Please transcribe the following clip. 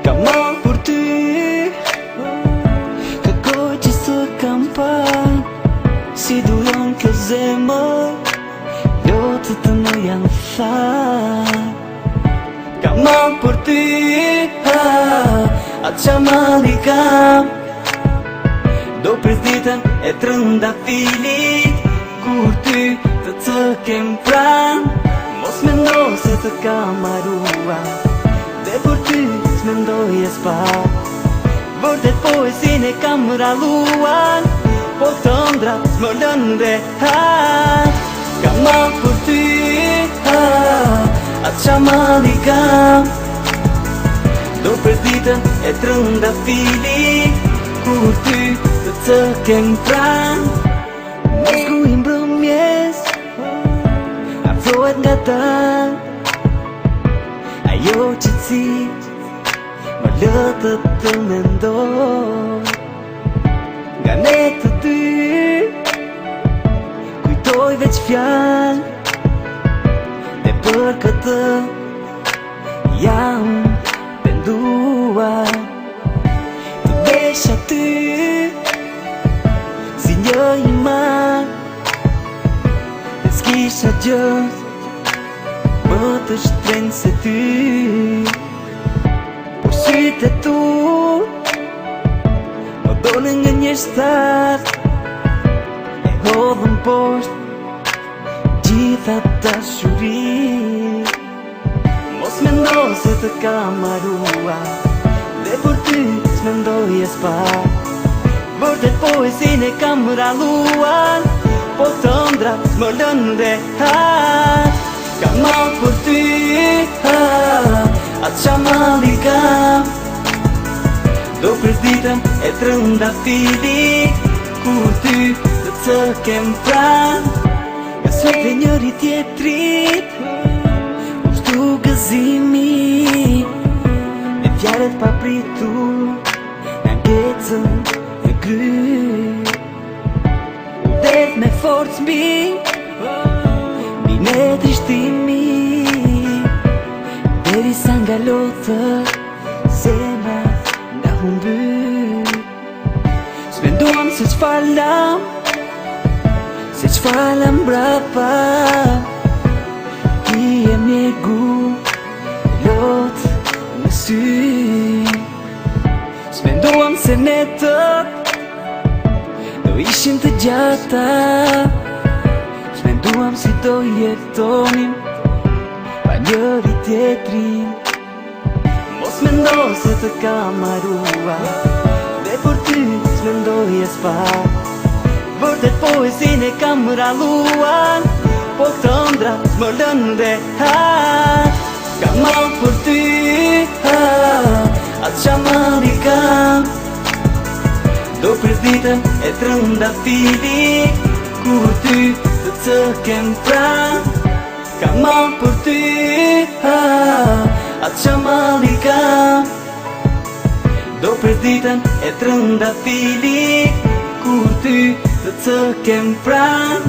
Kam marrë për ty, kërkoj që së kam pa, si dujon kjo zemër, lotët të më janë tha. Kam marrë për ty, atë qa mali kam, do pres ditën e trënda filit, kur ty të kem pran, mos mendo se të kam marrua, dhe për ty s'mendoj e s'pa. Vërtet poesin e kam ralluan, po të ëndrat s'më lën dhe kam marrë për ty, atë qa mali kam, do pres ditën e trënda filit, kur ty të kem pran. Mosku i mbrëmjes afrohet nga dal, ajo qëtësit më lëtë të mendoj. Nga ne të dy kujtoj veç fjall, dhe për këtë jam penduar. Të vesh aty si një iman, dhe s'kisha gjë më të shtrenjtë se ty. Por sytë e tu më dole nga një shtat, e hodhën poshtë gjitha dashuri. Mos mendo se të kam marrua, dhe për ty s'mendoj e s'pa. Vërtet poesin e kam ralluan, po të ëndrat më lën dhe kam marrë për ty, atë qa mali kam, do pres ditën e trënda filit, kur ty të kem pran. Nga sot e njëri tjetrit kushtu gëzimi, me fjallet pa pritur, nga ngecën e gry. Udhet me forcë mbi ne trishtimi, deri sa nga lotët zemra nga humbyr. S'menduam se ç'falam, se ç'falam brapa, ti e mjegu lot në sy. S'menduam se netët do ishim të gjata, s'menduam si do jetonim pa njëri tjetrin. Mos mendo se të kam marrua, dhe për ty s'mendoj e s'pa. Vërtet poesin e kam ralluan, po të ëndrat më lën dhe kam marrë për ty, atë qa mali kam, do pres ditën e trënda filit, kur ty të kem pran. Kam marrë për ty, atë qa mali kam, do pres ditën e trënda filit, kur ty të kem pran.